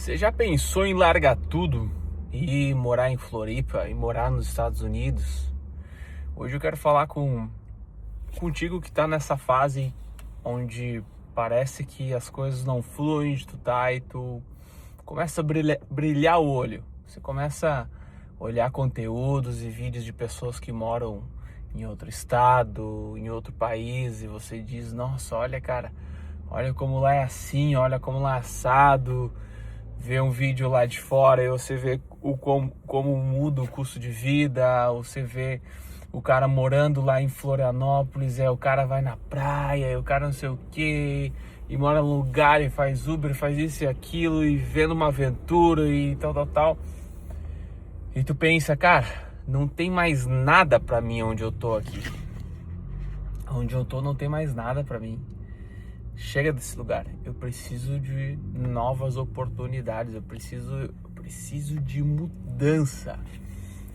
Você já pensou em largar tudo e morar em Floripa e morar nos Estados Unidos? Hoje eu quero falar contigo que tá nessa fase onde parece que as coisas não fluem onde tu tá e tu começa a brilhar o olho. Você começa a olhar conteúdos e vídeos de pessoas que moram em outro estado, em outro país, e você diz, nossa, olha cara, olha como lá é assim, olha como lá é assado. Vê um vídeo lá de fora e você vê como muda o custo de vida, você vê o cara morando lá em Florianópolis, o cara vai na praia, o cara não sei o que, e mora num lugar e faz Uber, faz isso e aquilo, e vendo uma aventura e tal. E tu pensa, cara, não tem mais nada pra mim onde eu tô aqui. Onde eu tô não tem mais nada pra mim. Chega desse lugar, eu preciso de novas oportunidades, eu preciso de mudança.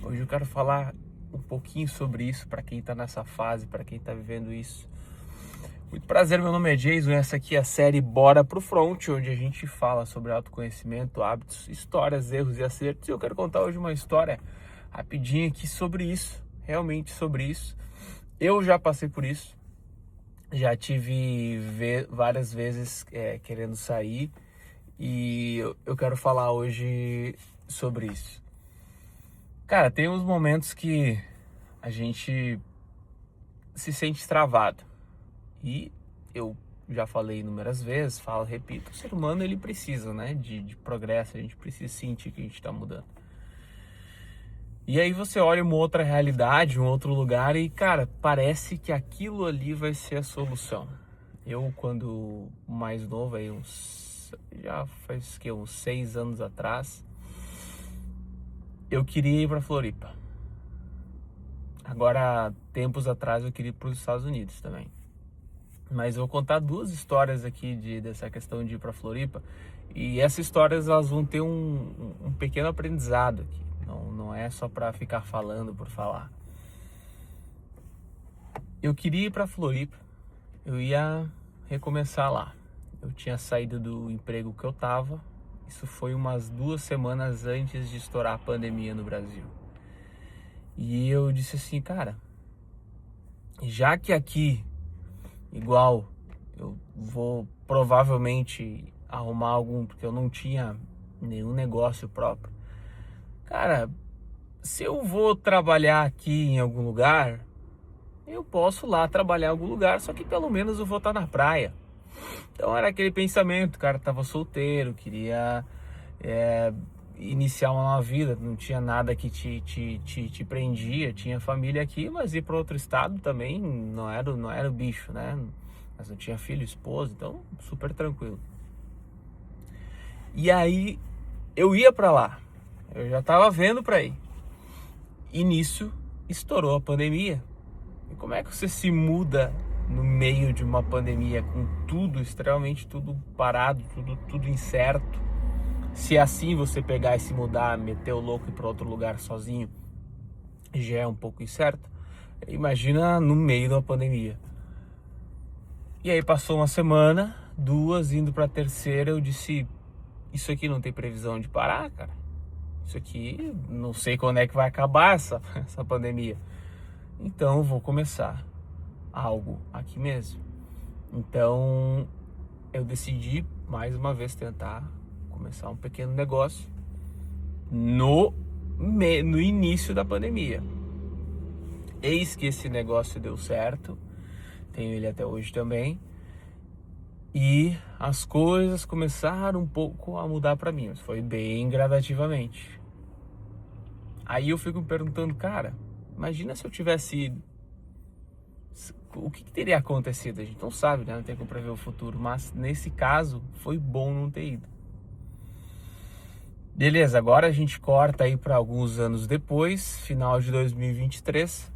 Hoje eu quero falar um pouquinho sobre isso para quem tá nessa fase, para quem tá vivendo isso. Muito prazer, meu nome é Jason, essa aqui é a série Bora Pro Front, onde a gente fala sobre autoconhecimento, hábitos, histórias, erros e acertos. E eu quero contar hoje uma história rapidinha aqui sobre isso, realmente sobre isso. Eu já passei por isso. Já tive várias vezes querendo sair e eu quero falar hoje sobre isso. Cara, tem uns momentos que a gente se sente travado e eu já falei inúmeras vezes, repito, o ser humano ele precisa, né, de progresso, a gente precisa sentir que a gente está mudando. E aí você olha uma outra realidade, um outro lugar e, cara, parece que aquilo ali vai ser a solução. Eu, quando mais novo, já faz uns 6 anos atrás, eu queria ir para Floripa. Agora, tempos atrás, eu queria ir para os Estados Unidos também. Mas eu vou contar 2 histórias aqui dessa questão de ir para Floripa. E essas histórias elas vão ter um pequeno aprendizado aqui. Não é só para ficar falando por falar. Eu queria ir para Floripa, eu ia recomeçar lá. Eu tinha saído do emprego que eu tava. Isso foi umas 2 semanas antes de estourar a pandemia no Brasil. E eu disse assim, cara, já que aqui, igual, eu vou provavelmente arrumar algum, porque eu não tinha nenhum negócio próprio. Cara, se eu vou trabalhar aqui em algum lugar, eu posso lá trabalhar em algum lugar, só que pelo menos eu vou estar na praia. Então era aquele pensamento, o cara tava solteiro, queria iniciar uma nova vida, não tinha nada que te prendia, tinha família aqui, mas ir para outro estado também não era o bicho, né? Mas não tinha filho, esposa, então super tranquilo. E aí eu ia para lá, eu já tava vendo para ir. E nisso estourou a pandemia. E como é que você se muda no meio de uma pandemia com tudo, extremamente tudo parado, tudo incerto? Se assim você pegar e se mudar, meter o louco e ir para outro lugar sozinho, já é um pouco incerto. Imagina no meio de uma pandemia. E aí passou uma semana, 2, indo para a terceira, eu disse, isso aqui não tem previsão de parar, cara. Isso aqui, não sei quando é que vai acabar essa pandemia. Então eu vou começar algo aqui mesmo. Então eu decidi mais uma vez tentar começar um pequeno negócio no início da pandemia. Eis que esse negócio deu certo, tenho ele até hoje também. E as coisas começaram um pouco a mudar para mim, mas foi bem gradativamente. Aí eu fico me perguntando, cara, imagina se eu tivesse ido. O que teria acontecido? A gente não sabe, né? Não tem como prever o futuro. Mas nesse caso, foi bom não ter ido. Beleza, agora a gente corta aí para alguns anos depois, final de 2023.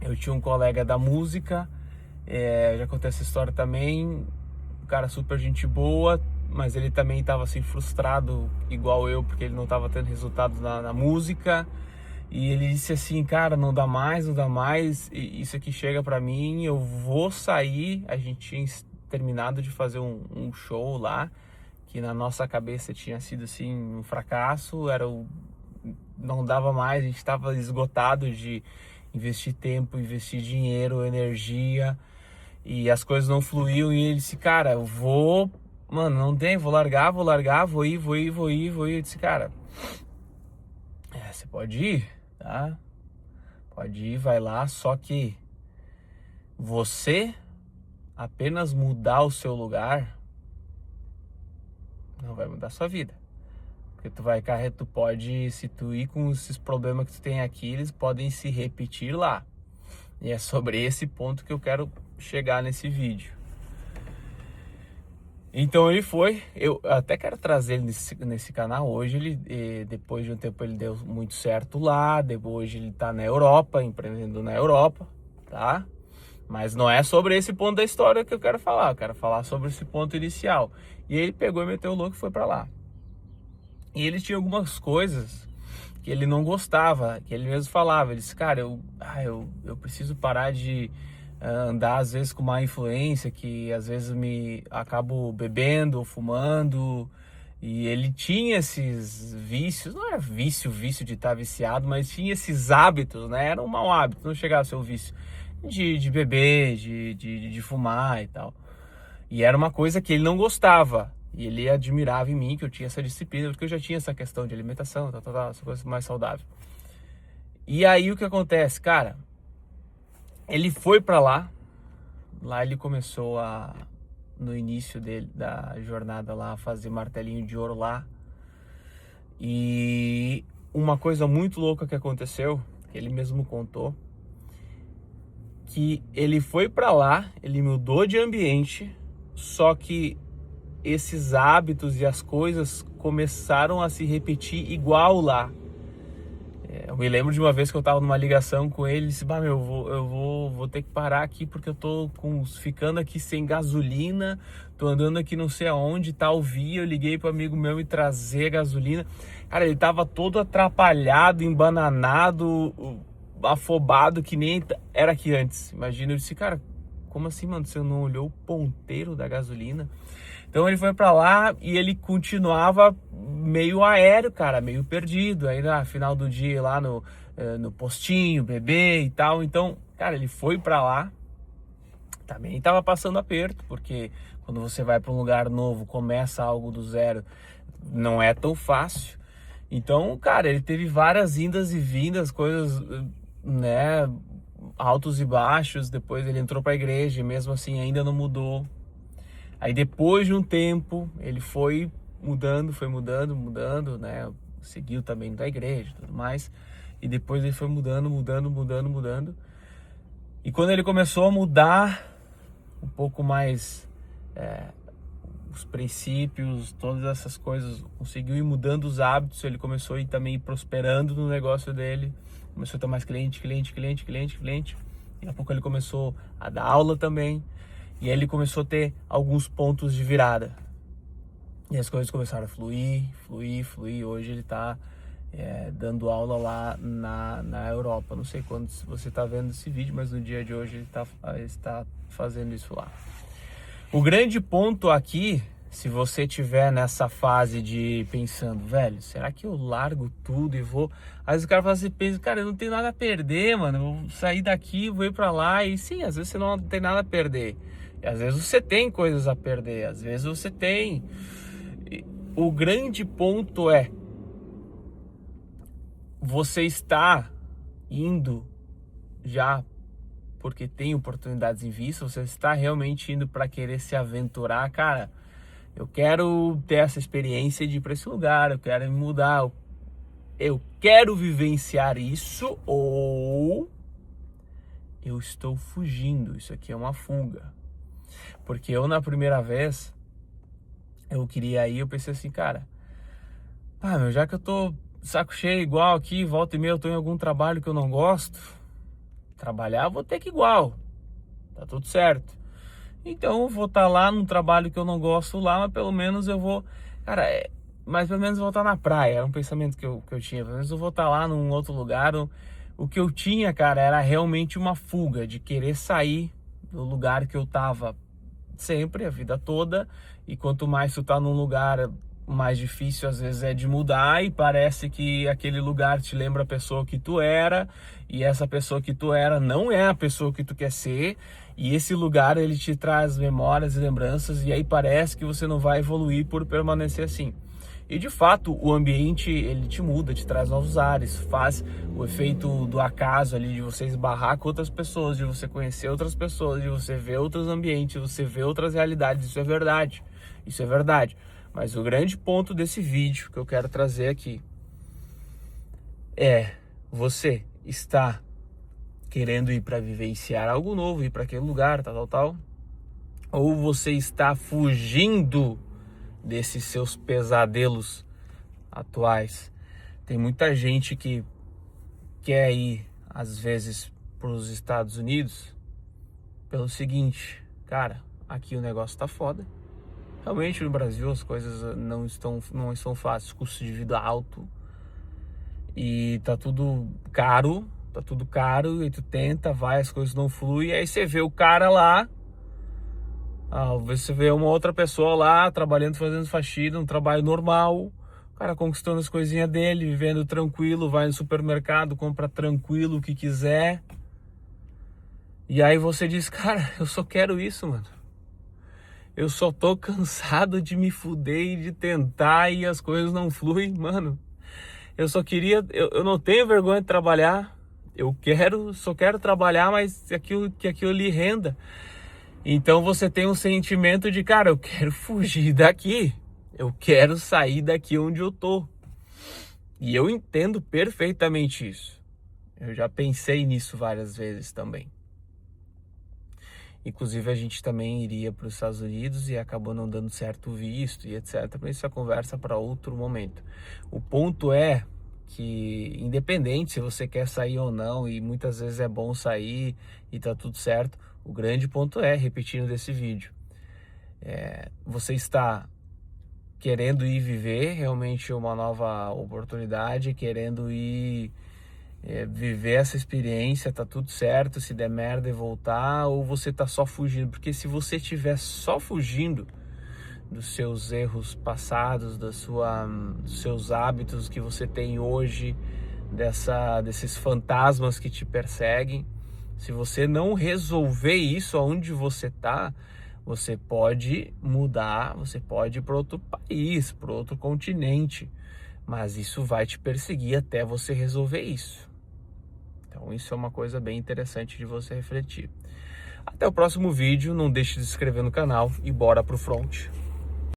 Eu tinha um colega da música, já contei essa história também. Um cara super gente boa, mas ele também estava assim frustrado, igual eu, porque ele não estava tendo resultado na música. E ele disse assim, cara, não dá mais, isso aqui chega pra mim, eu vou sair. A gente tinha terminado de fazer um show lá, que na nossa cabeça tinha sido assim um fracasso, não dava mais, a gente estava esgotado de investir tempo, investir dinheiro, energia, e as coisas não fluíam, e ele disse, cara, eu vou, mano, não tem, vou largar, vou ir. Eu disse, cara, você pode ir, tá? Pode ir, vai lá, só que você apenas mudar o seu lugar não vai mudar a sua vida. Porque tu pode, se tu ir com esses problemas que tu tem aqui, eles podem se repetir lá. E é sobre esse ponto que eu quero chegar nesse vídeo. Então ele foi, eu até quero trazer ele nesse canal hoje. Depois de um tempo ele deu muito certo lá, depois ele tá na Europa, empreendendo na Europa, tá? Mas não é sobre esse ponto da história que eu quero falar sobre esse ponto inicial. E ele pegou e meteu o louco e foi pra lá. E ele tinha algumas coisas que ele não gostava, que ele mesmo falava. Ele disse, cara, eu preciso parar de andar às vezes com má influência, que às vezes me acabo bebendo ou fumando. E ele tinha esses vícios, não era vício de estar viciado, mas tinha esses hábitos, né? Era um mau hábito, não chegava a ser um vício de beber, de fumar e tal. E era uma coisa que ele não gostava. E ele admirava em mim que eu tinha essa disciplina, porque eu já tinha essa questão de alimentação, essa coisa mais saudável. E aí o que acontece, cara? Ele foi pra lá ele começou no início da jornada lá, a fazer martelinho de ouro lá. E uma coisa muito louca que aconteceu, que ele mesmo contou, que ele foi pra lá, ele mudou de ambiente, só que esses hábitos e as coisas começaram a se repetir igual lá. Eu me lembro de uma vez que eu tava numa ligação com ele, ele disse, eu vou ter que parar aqui porque eu tô ficando aqui sem gasolina, tô andando aqui não sei aonde, tal via, eu liguei pro amigo meu me trazer gasolina. Cara, ele tava todo atrapalhado, embananado, afobado, que nem era aqui antes. Imagina, eu disse, cara, como assim, mano, você não olhou o ponteiro da gasolina? Então ele foi pra lá e ele continuava meio aéreo, cara, meio perdido. Aí no final do dia lá no postinho, beber e tal. Então, cara, ele foi pra lá. Também tava passando aperto, porque quando você vai pra um lugar novo, começa algo do zero, não é tão fácil. Então, cara, ele teve várias indas e vindas, coisas, né, altos e baixos. Depois ele entrou pra igreja e mesmo assim ainda não mudou. Aí depois de um tempo, ele foi mudando, né? Seguiu também da igreja e tudo mais. E depois ele foi mudando. E quando ele começou a mudar um pouco mais os princípios, todas essas coisas, conseguiu ir mudando os hábitos, ele começou a ir também prosperando no negócio dele. Começou a ter mais cliente. Daqui a pouco ele começou a dar aula também. E aí ele começou a ter alguns pontos de virada. E as coisas começaram a fluir. Hoje ele está dando aula lá na Europa. Não sei quando você está vendo esse vídeo, mas no dia de hoje ele está fazendo isso lá. O grande ponto aqui, se você estiver nessa fase de pensando, velho, será que eu largo tudo e vou... Às vezes o cara fala assim, pensa, cara, eu não tenho nada a perder, mano. Eu vou sair daqui, vou ir pra lá. E sim, às vezes você não tem nada a perder. E às vezes você tem coisas a perder, às vezes você tem. O grande ponto é, você está indo já porque tem oportunidades em vista, você está realmente indo para querer se aventurar, cara, eu quero ter essa experiência de ir para esse lugar, eu quero me mudar, eu quero vivenciar isso, ou eu estou fugindo, isso aqui é uma fuga. Porque eu, na primeira vez, eu queria ir, eu pensei assim, cara, já que eu tô saco cheio igual aqui, volta e meia eu tô em algum trabalho que eu não gosto, trabalhar eu vou ter que igual, tá tudo certo. Então eu vou estar lá num trabalho que eu não gosto lá, mas pelo menos eu vou, cara, mas pelo menos eu vou estar na praia, era um pensamento que eu tinha, pelo menos eu vou estar lá num outro lugar. O que eu tinha, cara, era realmente uma fuga de querer sair do lugar que eu tava sempre, a vida toda, e quanto mais tu tá num lugar, mais difícil às vezes é de mudar, e parece que aquele lugar te lembra a pessoa que tu era, e essa pessoa que tu era não é a pessoa que tu quer ser, e esse lugar ele te traz memórias e lembranças, e aí parece que você não vai evoluir por permanecer assim. E de fato, o ambiente ele te muda, te traz novos ares, faz o efeito do acaso ali, de você esbarrar com outras pessoas, de você conhecer outras pessoas, de você ver outros ambientes, de você ver outras realidades. Isso é verdade, isso é verdade. Mas o grande ponto desse vídeo que eu quero trazer aqui é: você está querendo ir para vivenciar algo novo, ir para aquele lugar, tal, ou você está fugindo desses seus pesadelos atuais? Tem muita gente que quer ir, às vezes, para os Estados Unidos pelo seguinte: cara, aqui o negócio tá foda. Realmente no Brasil as coisas não estão fáceis, custo de vida alto e tá tudo caro, e tu tenta, vai, as coisas não fluem, aí você vê o cara lá, você vê uma outra pessoa lá trabalhando, fazendo faxina, um trabalho normal, o cara conquistando as coisinhas dele, vivendo tranquilo, vai no supermercado, compra tranquilo o que quiser. E aí você diz: cara, eu só quero isso, mano. Eu só tô cansado de me fuder e de tentar e as coisas não fluem, mano. Eu só queria, eu não tenho vergonha de trabalhar. Só quero trabalhar, mas que aquilo lhe renda. Então você tem um sentimento de: cara, eu quero fugir daqui. Eu quero sair daqui onde eu tô. E eu entendo perfeitamente isso. Eu já pensei nisso várias vezes também. Inclusive a gente também iria para os Estados Unidos e acabou não dando certo o visto e etc. Mas isso é conversa para outro momento. O ponto é que, independente se você quer sair ou não, e muitas vezes é bom sair e tá tudo certo, o grande ponto é, repetindo desse vídeo, você está querendo ir viver realmente uma nova oportunidade, querendo ir viver essa experiência, tá tudo certo, se der merda e voltar, ou você tá só fugindo? Porque se você estiver só fugindo dos seus erros passados, dos seus hábitos que você tem hoje, desses fantasmas que te perseguem, se você não resolver isso aonde você tá, você pode mudar, você pode ir para outro país, para outro continente, mas isso vai te perseguir até você resolver isso. Então isso é uma coisa bem interessante de você refletir. Até o próximo vídeo, não deixe de se inscrever no canal e bora pro front.